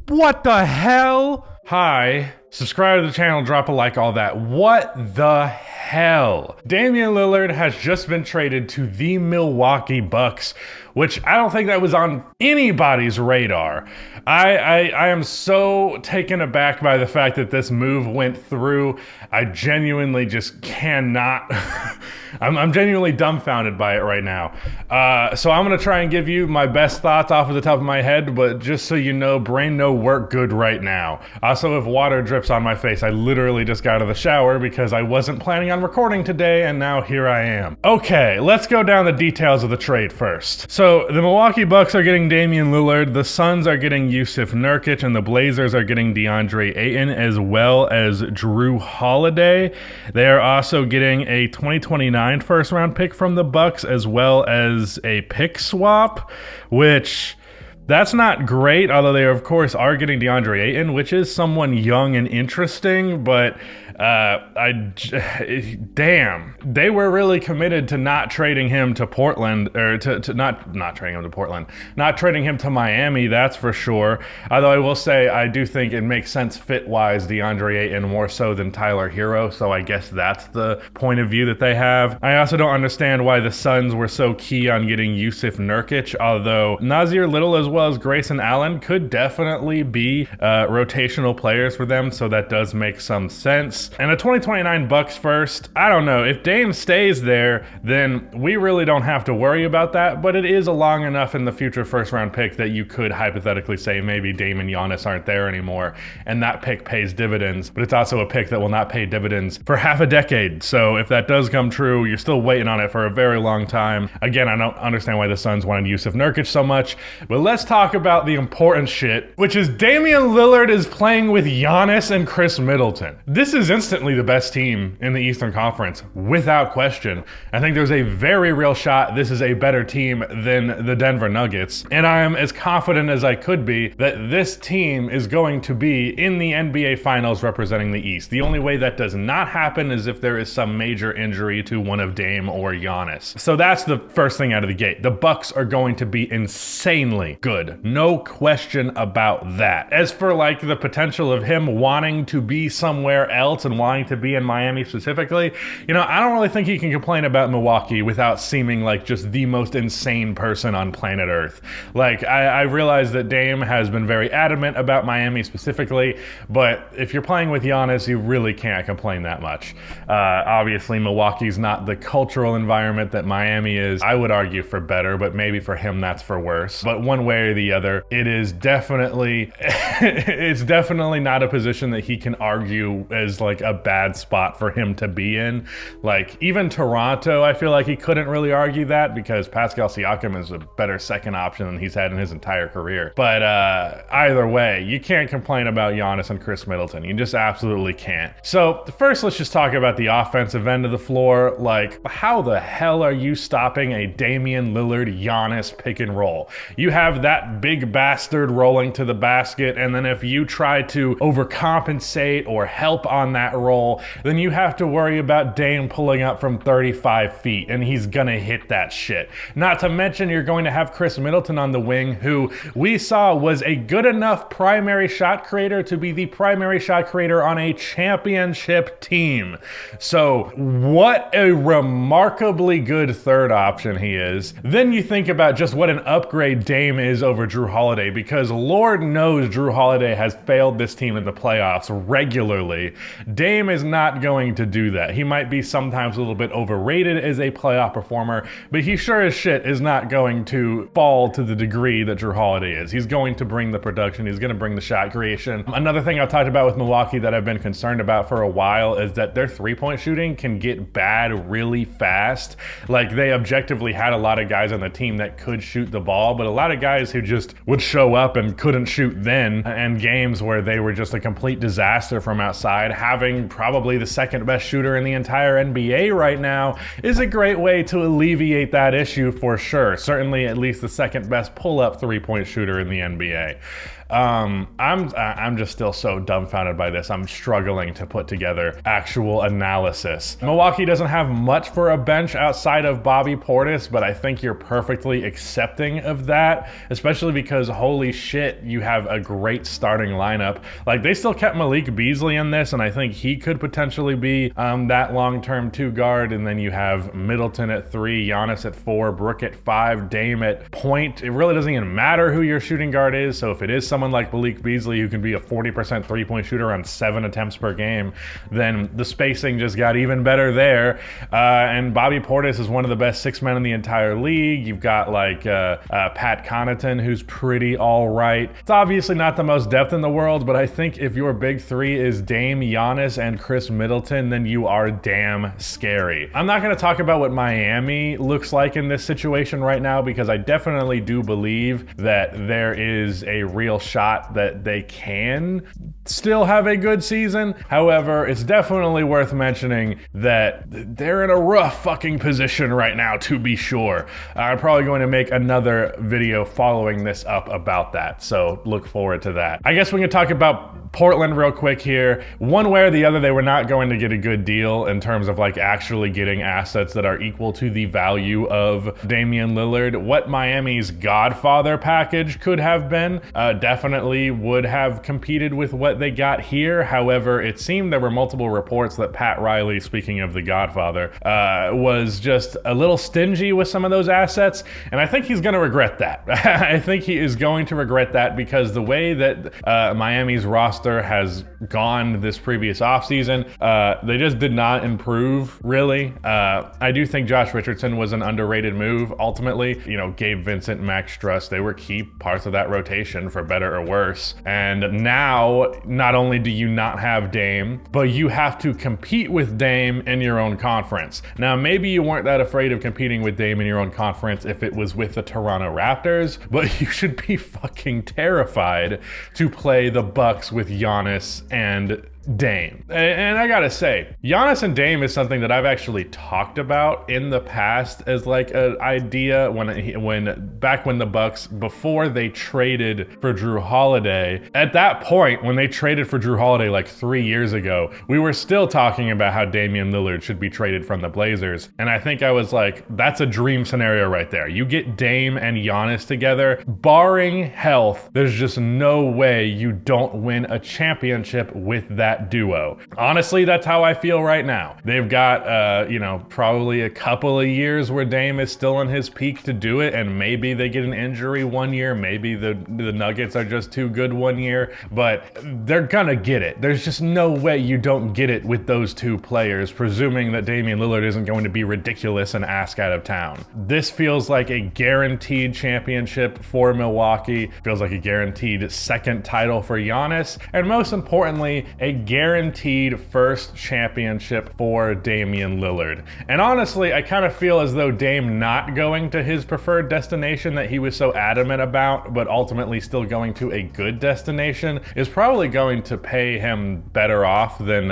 What the hell? Hi, subscribe to the channel, drop a like, all that. What the hell? Damian Lillard has just been traded to the Milwaukee Bucks, which I don't think that was on anybody's radar. I am so taken aback by the fact that this move went through. I genuinely just cannot. I'm genuinely dumbfounded by it right now. So I'm gonna try and give you my best thoughts off of the top of my head, but just so you know, brain no work good right now. Also, if water drips on my face, I literally just got out of the shower because I wasn't planning on recording today, and now here I am. Okay, let's go down the details of the trade first. So the Milwaukee Bucks are getting Damian Lillard, the Suns are getting Jusuf Nurkic, and the Blazers are getting DeAndre Ayton as well as Jrue Holiday. They are also getting a 2029 first round pick from the Bucks as well as a pick swap, which that's not great, although they of course are getting DeAndre Ayton, which is someone young and interesting, but damn, they were really committed to not trading him to Portland, or to not trading him to Portland, not trading him to Miami, that's for sure. Although I will say, I do think it makes sense fit-wise, DeAndre Ayton more so than Tyler Hero, so I guess that's the point of view that they have. I also don't understand why the Suns were so key on getting Jusuf Nurkic, although Nasir Little as well as Grayson Allen could definitely be rotational players for them, so that does make some sense. And a 2029 Bucks first, I don't know. If Dame stays there, then we really don't have to worry about that, but it is a long enough in the future first round pick that you could hypothetically say maybe Dame and Giannis aren't there anymore, and that pick pays dividends, but it's also a pick that will not pay dividends for half a decade. So if that does come true, you're still waiting on it for a very long time. Again, I don't understand why the Suns wanted Jusuf Nurkic so much, but let's talk about the important shit, which is Damian Lillard is playing with Giannis and Chris Middleton. This is instantly the best team in the Eastern Conference, without question. I think there's a very real shot this is a better team than the Denver Nuggets, and I am as confident as I could be that this team is going to be in the NBA Finals representing the East. The only way that does not happen is if there is some major injury to one of Dame or Giannis. So that's the first thing out of the gate. The Bucks are going to be insanely good. No question about that. As for like the potential of him wanting to be somewhere else and wanting to be in Miami specifically, you know, I don't really think he can complain about Milwaukee without seeming like just the most insane person on planet Earth. Like, I realize that Dame has been very adamant about Miami specifically, but if you're playing with Giannis, you really can't complain that much. Obviously, Milwaukee's not the cultural environment that Miami is. I would argue for better, but maybe for him that's for worse. But one way or the other, it is definitely, it's definitely not a position that he can argue as like a bad spot for him to be in. Like, even Toronto, I feel like he couldn't really argue that because Pascal Siakam is a better second option than he's had in his entire career. But either way, you can't complain about Giannis and Chris Middleton. You just absolutely can't. So first, let's just talk about the offensive end of the floor. Like, how the hell are you stopping a Damian Lillard Giannis pick and roll? You have that big bastard rolling to the basket, and then if you try to overcompensate or help on that roll, then you have to worry about Dame pulling up from 35 feet, and he's gonna hit that shit. Not to mention you're going to have Chris Middleton on the wing, who we saw was a good enough primary shot creator to be the primary shot creator on a championship team. So what a remarkably good third option he is. Then you think about just what an upgrade Dame is over Jrue Holiday, because Lord knows Jrue Holiday has failed this team in the playoffs regularly. Dame is not going to do that. He might be sometimes a little bit overrated as a playoff performer, but he sure as shit is not going to fall to the degree that Jrue Holiday is. He's going to bring the production. He's going to bring the shot creation. Another thing I've talked about with Milwaukee that I've been concerned about for a while is that their three-point shooting can get bad really fast. Like, they objectively had a lot of guys on the team that could shoot the ball, but a lot of guys who just would show up and couldn't shoot then, and games where they were just a complete disaster from outside. Having probably the second best shooter in the entire NBA right now is a great way to alleviate that issue for sure. Certainly at least the second best pull-up three-point shooter in the NBA. I'm just still so dumbfounded by this. I'm struggling to put together actual analysis. Milwaukee doesn't have much for a bench outside of Bobby Portis, but I think you're perfectly accepting of that, especially because holy shit, you have a great starting lineup. Like, they still kept Malik Beasley in this, and I think he could potentially be that long-term 2 guard, and then you have Middleton at 3, Giannis at 4, Brook at 5, Dame at point. It really doesn't even matter who your shooting guard is, so if it is someone like Malik Beasley who can be a 40% three-point shooter on 7 attempts per game, then the spacing just got even better there. And Bobby Portis is one of the best 6 men in the entire league. You've got like Pat Connaughton, who's pretty all right. It's obviously not the most depth in the world, but I think if your big 3 is Dame, Giannis, and Chris Middleton, then you are damn scary. I'm not going to talk about what Miami looks like in this situation right now, because I definitely do believe that there is a real shot that they can still have a good season. However, it's definitely worth mentioning that they're in a rough fucking position right now, to be sure. I'm probably going to make another video following this up about that, so look forward to that. I guess we can talk about Portland real quick here. One way or the other, they were not going to get a good deal in terms of like actually getting assets that are equal to the value of Damian Lillard. What Miami's Godfather package could have been definitely would have competed with what they got here. However, it seemed there were multiple reports that Pat Riley, speaking of the Godfather, was just a little stingy with some of those assets, and I think he's going to regret that. I think he is going to regret that, because the way that Miami's roster has gone this previous offseason, they just did not improve, really. I do think Josh Richardson was an underrated move, ultimately. You know, Gabe Vincent, Max Struss, they were key parts of that rotation, for better or worse. And now, not only do you not have Dame, but you have to compete with Dame in your own conference. Now, maybe you weren't that afraid of competing with Dame in your own conference if it was with the Toronto Raptors, but you should be fucking terrified to play the Bucks with Giannis and Dame. And I gotta say, Giannis and Dame is something that I've actually talked about in the past as like an idea back when the Bucks, before they traded for Drew Holiday. At that point, when they traded for Drew Holiday like 3 years ago, we were still talking about how Damian Lillard should be traded from the Blazers. And I think I was like, that's a dream scenario right there. You get Dame and Giannis together, barring health, there's just no way you don't win a championship with that duo. Honestly, that's how I feel right now. They've got, probably a couple of years where Dame is still in his peak to do it, and maybe they get an injury one year, maybe the Nuggets are just too good one year, but they're gonna get it. There's just no way you don't get it with those two players, presuming that Damian Lillard isn't going to be ridiculous and ask out of town. This feels like a guaranteed championship for Milwaukee, feels like a guaranteed second title for Giannis, and most importantly, a guaranteed first championship for Damian Lillard. And honestly, I kind of feel as though Dame not going to his preferred destination that he was so adamant about, but ultimately still going to a good destination, is probably going to pay him better off than,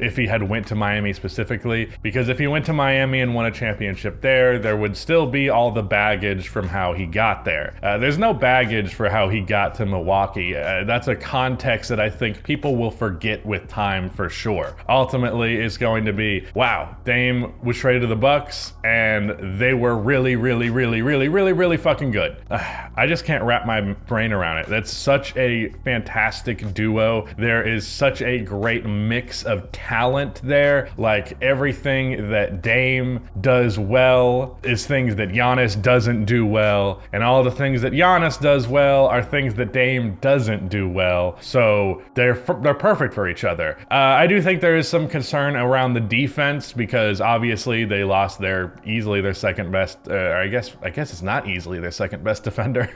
if he had went to Miami specifically. Because if he went to Miami and won a championship there would still be all the baggage from how he got there. There's no baggage for how he got to Milwaukee. That's a context that I think people will forget with time for sure. Ultimately, it's going to be, wow, Dame was traded to the Bucks and they were really, really, really, really, really, really fucking good. I just can't wrap my brain around it. That's such a fantastic duo. There is such a great mix of talent there. Like, everything that Dame does well is things that Giannis doesn't do well, and all the things that Giannis does well are things that Dame doesn't do well. So they're perfect for each other. I do think there is some concern around the defense, because obviously they lost easily their second best, I guess it's not easily their second best defender,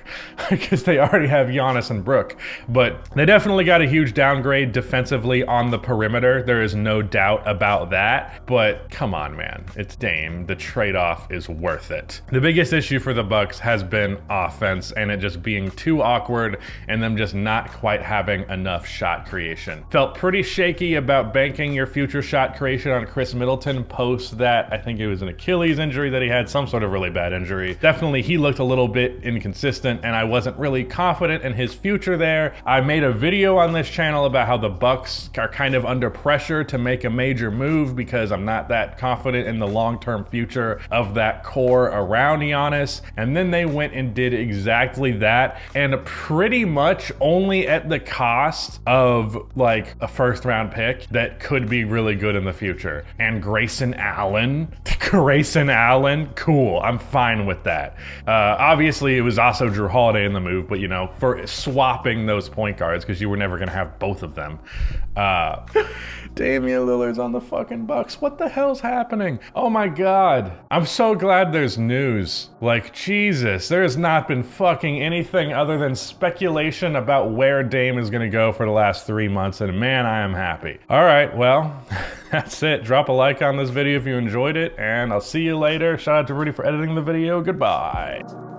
because they already have Giannis and Brook, but they definitely got a huge downgrade defensively on the perimeter. There is no doubt about that, but come on, man, it's Dame. The trade-off is worth it. The biggest issue for the Bucks has been offense, and it just being too awkward and them just not quite having enough shot creation. felt pretty shaky about banking your future shot creation on Chris Middleton post that. I think it was an Achilles injury that he had, some sort of really bad injury. Definitely he looked a little bit inconsistent, and I wasn't really confident in his future there. I made a video on this channel about how the Bucks are kind of under pressure to make a major move because I'm not that confident in the long-term future of that core around Giannis. And then they went and did exactly that, and pretty much only at the cost of like a first-round pick that could be really good in the future. And Grayson Allen, cool, I'm fine with that. Obviously it was also Drew Holiday in the move, but you know, for swapping those point guards because you were never gonna have both of them. Damian Lillard's on the fucking Bucks. What the hell's happening? Oh my God. I'm so glad there's news. Like, Jesus, there has not been fucking anything other than speculation about where Dame is gonna go for the last 3 months, and man, I am happy. All right, well, that's it. Drop a like on this video if you enjoyed it, and I'll see you later. Shout out to Rudy for editing the video. Goodbye.